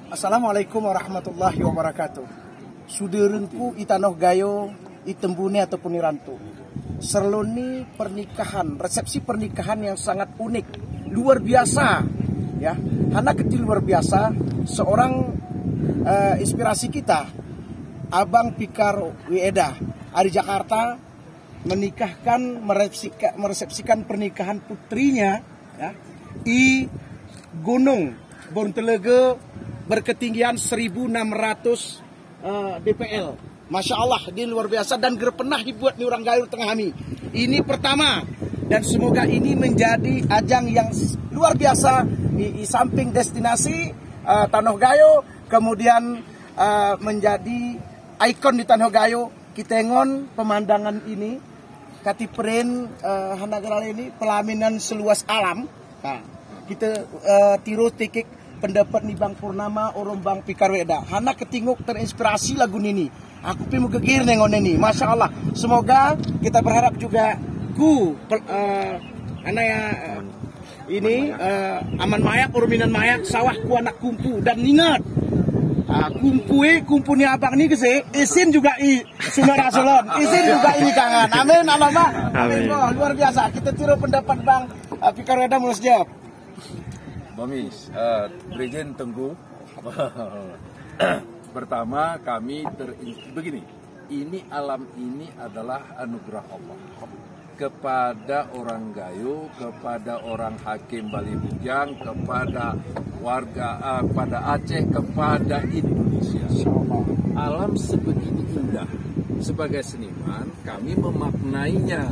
Assalamualaikum warahmatullahi wabarakatuh. Sudirunku itanoh gayo itembune ataupun irantu. Serloni pernikahan, resepsi pernikahan yang sangat unik, luar biasa, ya. Hana kecil luar biasa. Seorang inspirasi kita, Abang Fikar Wieda, dari Jakarta, menikahkan, meresepsikan pernikahan putrinya, ya, di Gunung Bontelege berketinggian 1600 DPL. Masya Allah, ini luar biasa dan pernah dibuat di orang Gayo Tengah Hami. Ini pertama dan semoga ini menjadi ajang yang luar biasa di samping destinasi Tanah Gayo, kemudian menjadi ikon di Tanah Gayo. Kitengon pemandangan ini, katipren hanagara ini pelaminan seluas alam. Nah, kita tiru tikik pendapat nih Bang Purnama orang Bang Fikar Wieda. Hana ketinguk terinspirasi lagu ini. Aku mau gegir nengon ini. Masya Allah. Semoga kita berharap juga ini aman mayak, uruminan mayak, sawah ku anak kumpu dan ingat. Kumpunya abang ini kese, isin juga Sumera Solon, isin juga ini kangen. Amin, alamak. Amin. Luar biasa. Kita tiru pendapat Bang Fikar Wieda mulus jawab. Bamis, Brigjen Tengku. Pertama kami begini, ini alam ini adalah anugerah Allah kepada orang Gayo, kepada orang Hakim Bali Bujang, kepada warga pada Aceh, kepada Indonesia. Alam sebegini indah. Sebagai seniman, kami memaknainya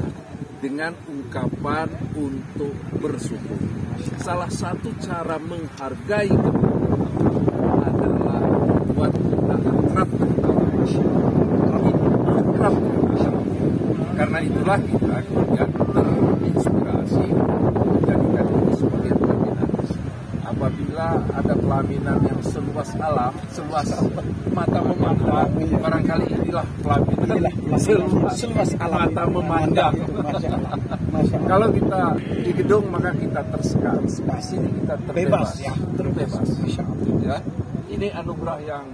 dengan ungkapan untuk bersyukur. Salah satu cara menghargai adalah buat kita akrab karena itulah kita kemudian terinspirasi menjadikan ini sebagai pelaminan. Apabila ada pelaminan yang seluas alam, seluas mata memandang, barangkali inilah pelaminan seluas alam mata memandang. Kalau kita di gedung maka kita tersekat, di sini kita terbebas, terbebas. Ya, ini anugerah yang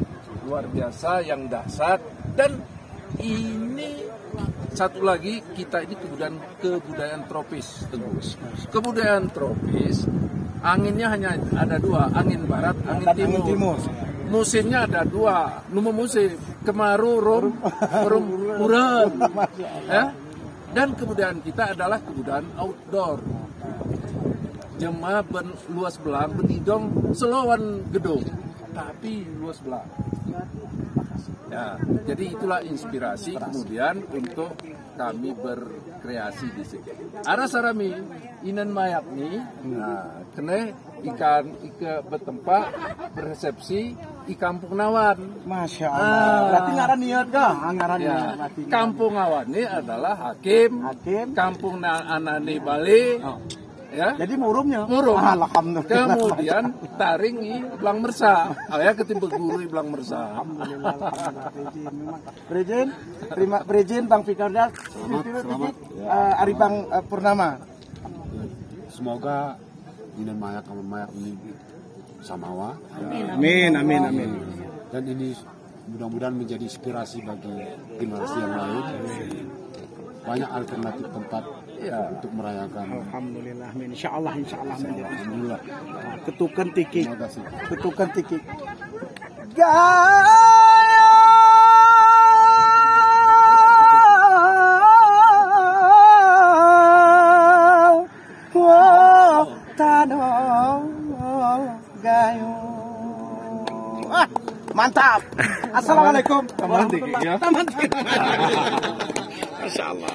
luar biasa, yang dahsyat, dan ini satu lagi kita ini kebudayaan tropis, tembus. Kebudayaan tropis, anginnya hanya ada dua, angin barat, angin timur. Musimnya ada dua, musim kemarau, urem, ya. Dan kebudayaan kita adalah kebudayaan outdoor. Jemaah luas belang, benidong selawan gedung, tapi luas belang. Ya, jadi itulah inspirasi kemudian untuk kami berkreasi di sini. Ada sarami inan mayak nih, nah, kena ikan bertempat beresepsi di Kampung Nawan. Masya Allah. Berarti ngaran niat kah? Ya. Kampung Nawan ini adalah Hakim. Kampung Anani Bali. Ya. Jadi murumnya. Murum. Alhamdulillah. Kemudian taring i Belang Mersa. Ya ketimbang guru i Belang Mersa. Alhamdulillah. Brigjen Bang Fikar Wieda. Selamat. Ari Bang Purnama. Semoga inan mayak sama mayak ini samawa. Amin. Dan ini mudah-mudahan menjadi inspirasi bagi generasi yang lain. Banyak alternatif tempat untuk merayakan. Alhamdulillah, amin. Insya Allah. Alhamdulillah. Ketukan tikik. Gayo. Mantap. Assalamualaikum. Taman. Masya Allah.